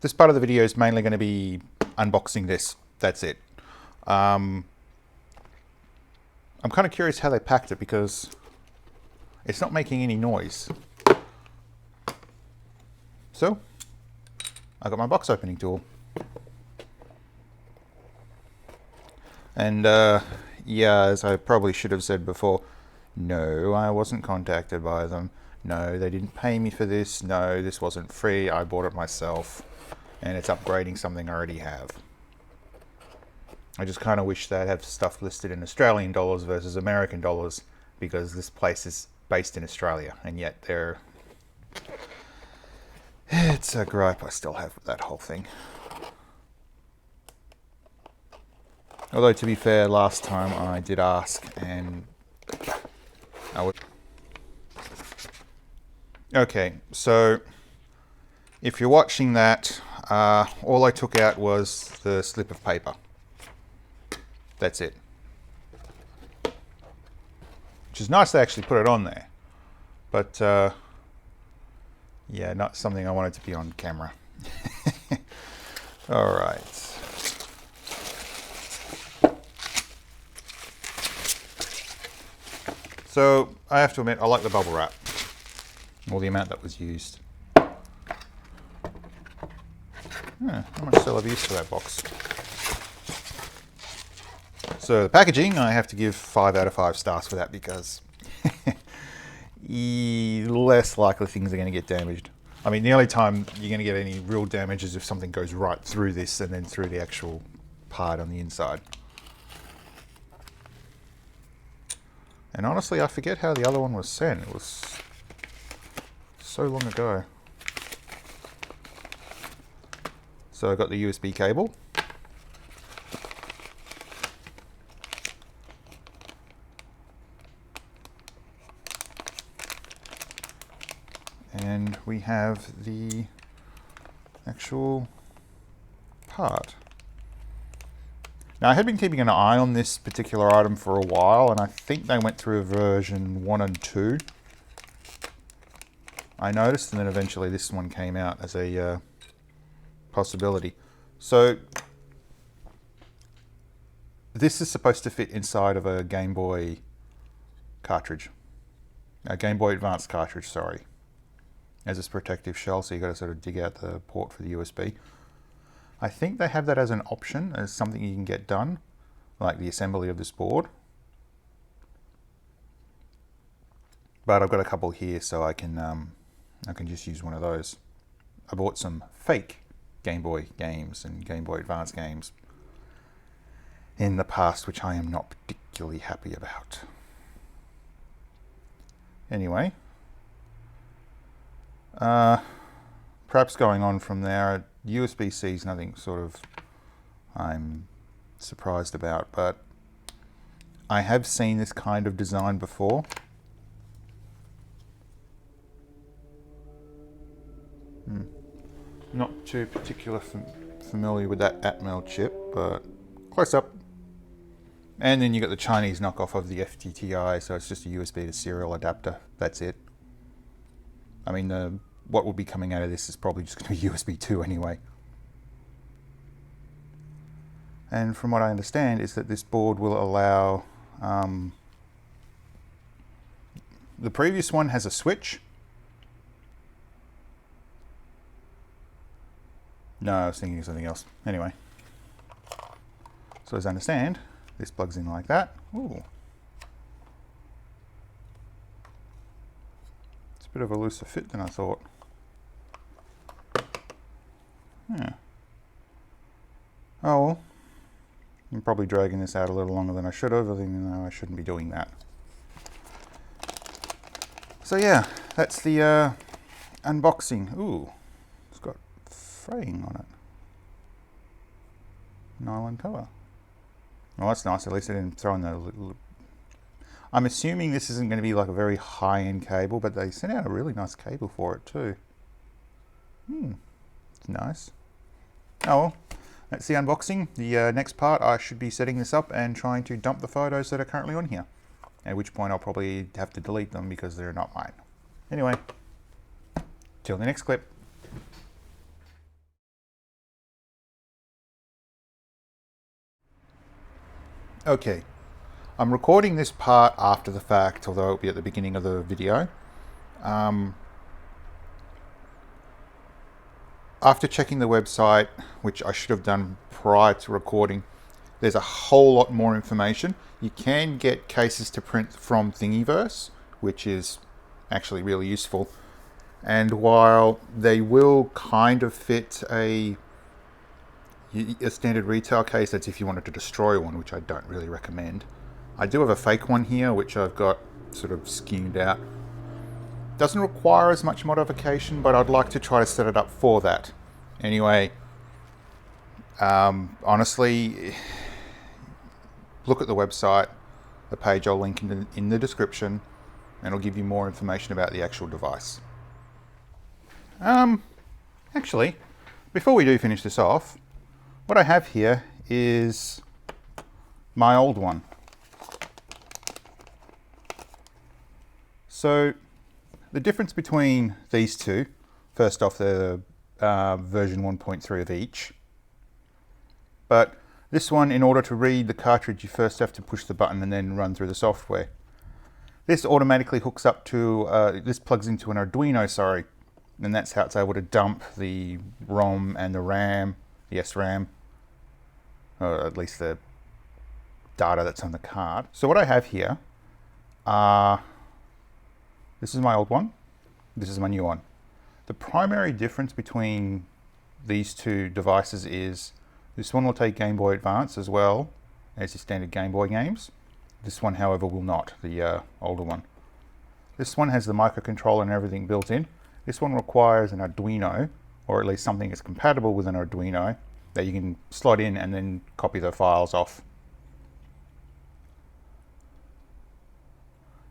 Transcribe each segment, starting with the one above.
this part of the video is mainly going to be unboxing this. That's it. I'm kind of curious how they packed it because it's not making any noise. So, I got my box opening tool. And yeah, as I probably should have said before, no, I wasn't contacted by them. No, they didn't pay me for this. No, this wasn't free. I bought it myself. And it's upgrading something I already have. I just kind of wish they'd have stuff listed in Australian dollars versus American dollars, because this place is based in Australia, and yet they're... It's a gripe I still have with that whole thing. Although, to be fair, last time I did ask, and I would... Okay, so if you're watching that, all I took out was the slip of paper. That's it. Which is nice to actually put it on there. But, yeah, not something I wanted to be on camera. Alright. So, I have to admit, I like the bubble wrap. Or the amount that was used. How much still have used for that box? So the packaging, I have to give 5 out of 5 stars for that, because less likely things are going to get damaged. I mean, the only time you're going to get any real damage is if something goes right through this and then through the actual part on the inside. And honestly, I forget how the other one was sent. It was so long ago. So I got the USB cable. And we have the actual part. Now, I had been keeping an eye on this particular item for a while, and I think they went through version 1 and 2. I noticed, and then eventually this one came out as a possibility. So this is supposed to fit inside of a Game Boy cartridge, a Game Boy Advance cartridge, sorry, as its protective shell, so you got to sort of dig out the port for the USB. I think they have that as an option, as something you can get done, like the assembly of this board. But I've got a couple here, so I can just use one of those. I bought some fake Game Boy games and Game Boy Advance games in the past, which I am not particularly happy about. Anyway, perhaps going on from there, USB-C is nothing sort of I'm surprised about, but I have seen this kind of design before. Not too familiar with that Atmel chip, but close up. And then you got the Chinese knockoff of the FTTI, so it's just a USB to serial adapter. That's it. I mean, what will be coming out of this is probably just going to be USB 2 anyway. And from what I understand is that this board will allow... the previous one has a switch. No, I was thinking of something else. Anyway. So as I understand, this plugs in like that. Ooh. It's a bit of a looser fit than I thought. Yeah. Oh well. I'm probably dragging this out a little longer than I should have, even though I shouldn't be doing that. So yeah, that's the unboxing. Ooh, it's got fraying on it. Nylon cover. Well, that's nice. At least I didn't throw in the... I'm assuming this isn't going to be like a very high-end cable, but they sent out a really nice cable for it too. It's nice. Oh well, that's the unboxing. The next part, I should be setting this up and trying to dump the photos that are currently on here. At which point I'll probably have to delete them because they're not mine. Anyway, till the next clip. Okay, I'm recording this part after the fact, although it'll be at the beginning of the video. After checking the website, which I should have done prior to recording, there's a whole lot more information. You can get cases to print from Thingiverse, which is actually really useful. And while they will kind of fit a standard retail case, that's if you wanted to destroy one, which I don't really recommend. I do have a fake one here, which I've got sort of schemed out. Doesn't require as much modification, but I'd like to try to set it up for that. Anyway, honestly, look at the website, the page I'll link in the description, and it'll give you more information about the actual device. Actually, before we do finish this off, what I have here is my old one. So the difference between these two, first off, they're version 1.3 of each. But this one, in order to read the cartridge, you first have to push the button and then run through the software. This automatically hooks up to, this plugs into an Arduino, sorry, and that's how it's able to dump the ROM and the RAM, the SRAM, or at least the data that's on the card. So what I have here are, this is my old one, this is my new one. The primary difference between these two devices is this one will take Game Boy Advance as well as your standard Game Boy games. This one, however, will not, the older one. This one has the microcontroller and everything built in. This one requires an Arduino, or at least something that's compatible with an Arduino, that you can slot in and then copy the files off.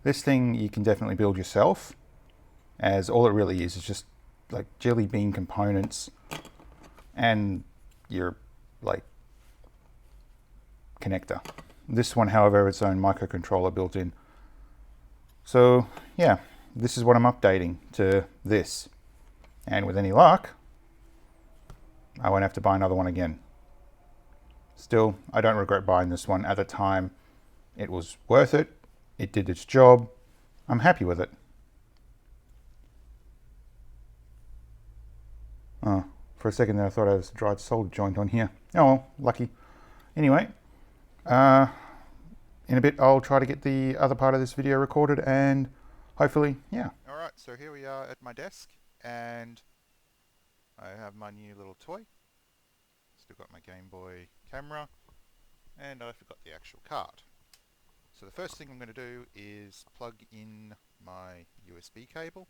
This thing you can definitely build yourself, as all it really is just like jelly bean components and your like connector. This one, however, its own microcontroller built in. So yeah, this is what I'm updating to this. And with any luck, I won't have to buy another one again. Still, I don't regret buying this one. At the time, it was worth it. It did its job. I'm happy with it. Oh, for a second there I thought I was a dried solder joint on here. Oh well, lucky. Anyway, in a bit I'll try to get the other part of this video recorded and hopefully, yeah. Alright, so here we are at my desk and I have my new little toy. Still got my Game Boy Camera and I forgot the actual card. So the first thing I'm going to do is plug in my USB cable.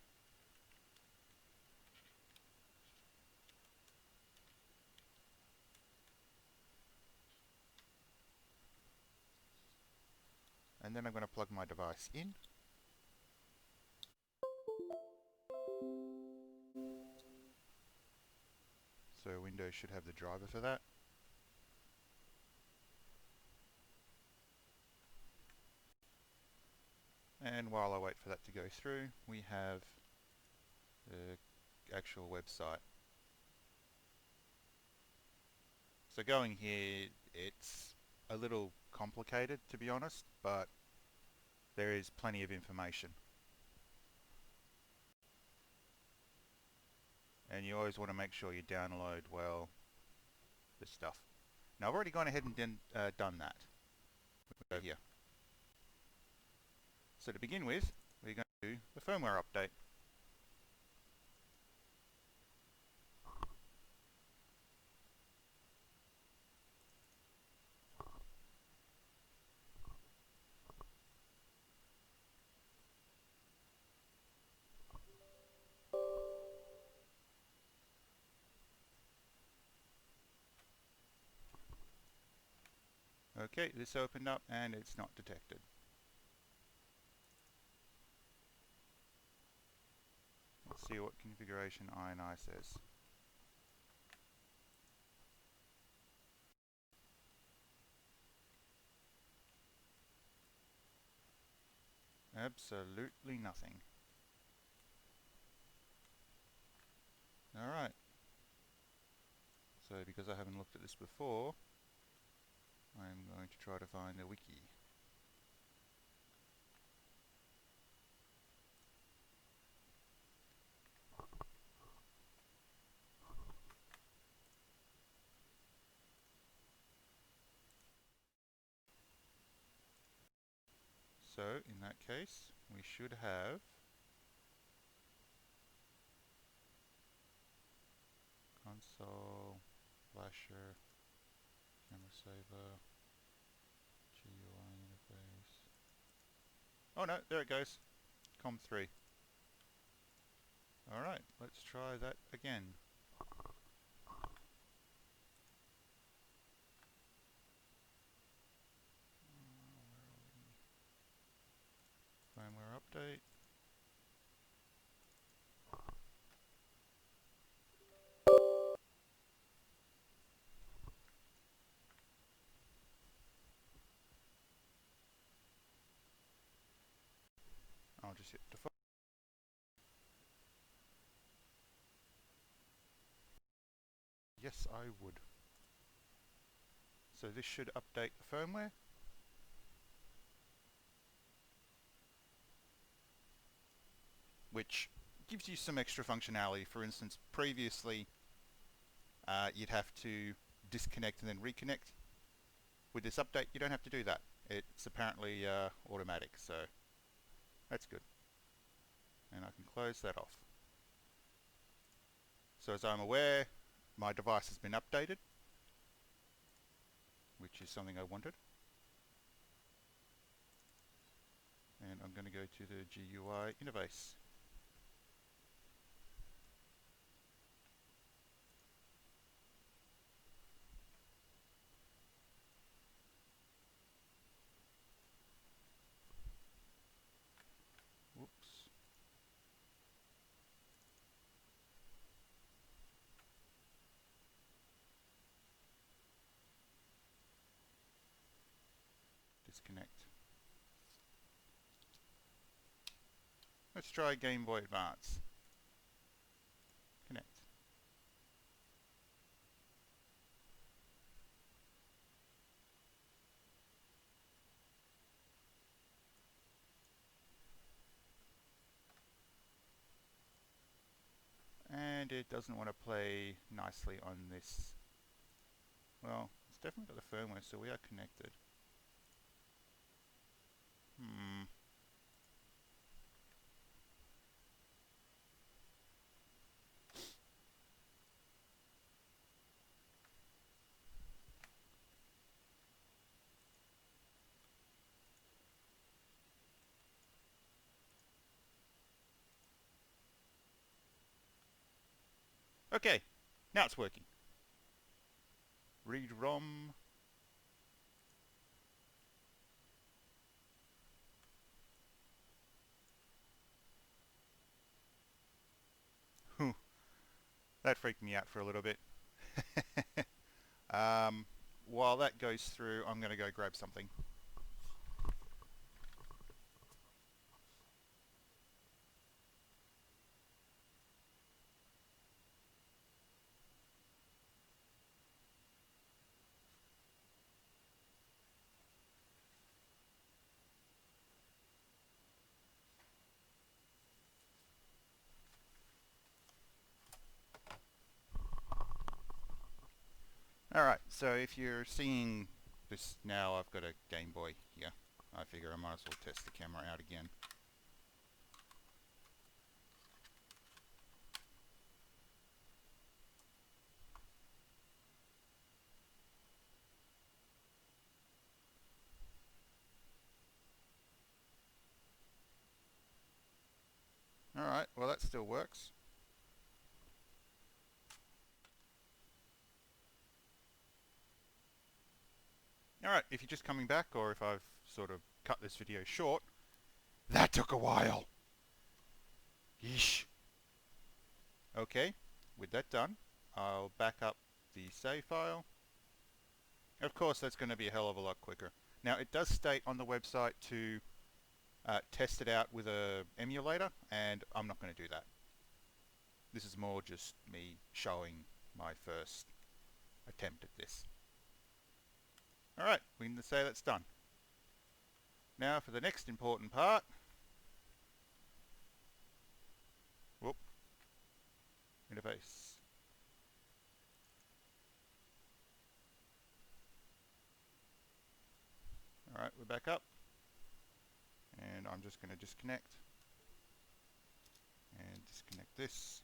And then I'm going to plug my device in. So Windows should have the driver for that. And while I wait for that to go through, we have the actual website. So going here, it's a little complicated to be honest, but there is plenty of information. And you always want to make sure you download, well, this stuff. Now I've already gone ahead and done that. We'll go here. So to begin with, we're going to do the firmware update. Okay, this opened up and it's not detected. Let's see what configuration INI says. Absolutely nothing. Alright. So because I haven't looked at this before, I'm going to try to find the wiki. So, in that case, we should have console, flasher, camera saver, GUI interface. Oh no, there it goes. COM3. Alright, let's try that again. Firmware update. I'll just hit default. Yes, I would. So this should update the firmware. Which gives you some extra functionality. For instance, previously you'd have to disconnect and then reconnect. With this update, you don't have to do that. It's apparently automatic, so that's good. And I can close that off. So as I'm aware, my device has been updated, which is something I wanted. And I'm going to go to the GUI interface. Whoops. Disconnect. Let's try Game Boy Advance. Connect. And it doesn't want to play nicely on this. Well, it's definitely got the firmware, so we are connected. Okay, now it's working. Read ROM. That freaked me out for a little bit. While that goes through, I'm going to go grab something. Alright, so if you're seeing this now, I've got a Game Boy here. I figure I might as well test the camera out again. Alright, well that still works. Alright, if you're just coming back, or if I've sort of cut this video short, that took a while! Yeesh. Okay, with that done, I'll back up the save file. Of course, that's going to be a hell of a lot quicker. Now, it does state on the website to test it out with a emulator, and I'm not going to do that. This is more just me showing my first attempt at this. Alright, we can say that's done. Now for the next important part. Whoop. Interface. Alright, we're back up. And I'm just going to disconnect. And disconnect this.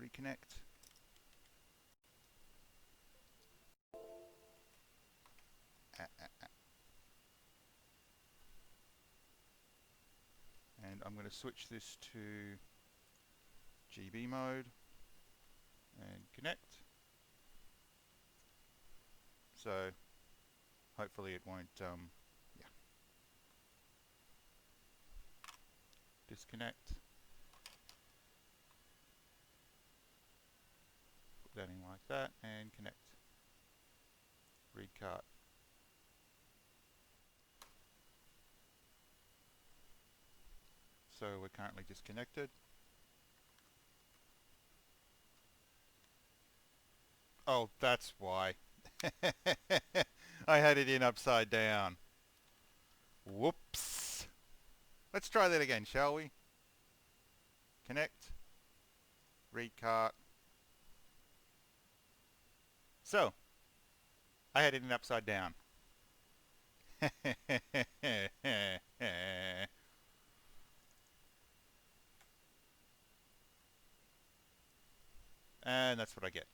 Reconnect. And I'm going to switch this to GB mode and connect. So hopefully it won't, disconnect. Put that in like that and connect. Read cart. So we're currently disconnected. Oh, that's why. I had it in upside down. Whoops. Let's try that again, shall we? Connect. Read cart. So, I had it in upside down. And that's what I get.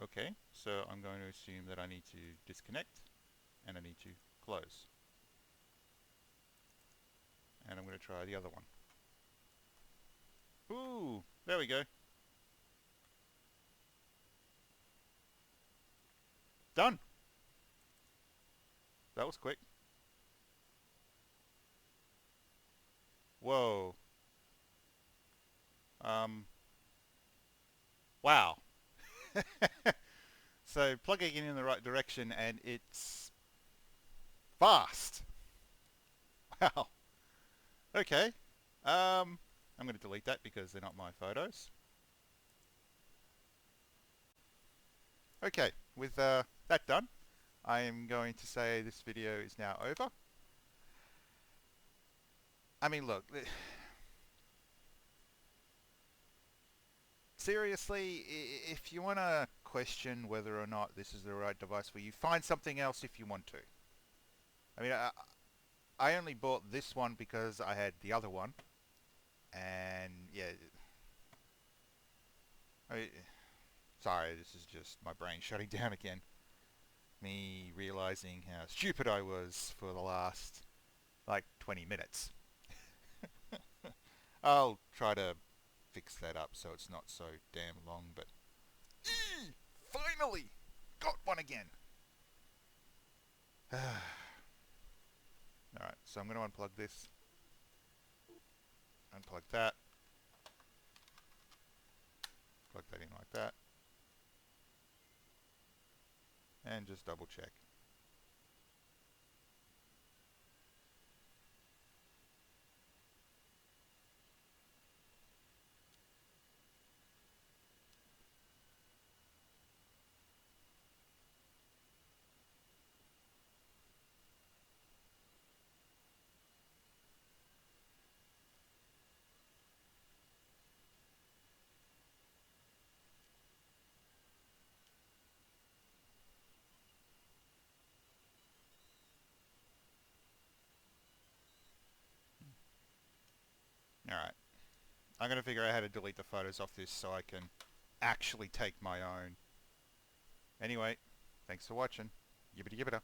Okay, so I'm going to assume that I need to disconnect and I need to close. And I'm going to try the other one. Ooh, there we go. Done. That was quick. Whoa. Wow. So plugging it in the right direction and it's fast. Wow. Okay. I'm going to delete that because they're not my photos. Okay, with that done, I am going to say this video is now over. I mean, look, seriously, if you want to question whether or not this is the right device for you, find something else if you want to. I mean, I only bought this one because I had the other one, and yeah, sorry, this is just my brain shutting down again. Me realizing how stupid I was for the last, like, 20 minutes. I'll try to fix that up so it's not so damn long, but... Finally! Got one again! Alright, so I'm going to unplug this. Unplug that. Plug that in like that. And just double check. Alright. I'm going to figure out how to delete the photos off this so I can actually take my own. Anyway, thanks for watching. Yibbity yibbita.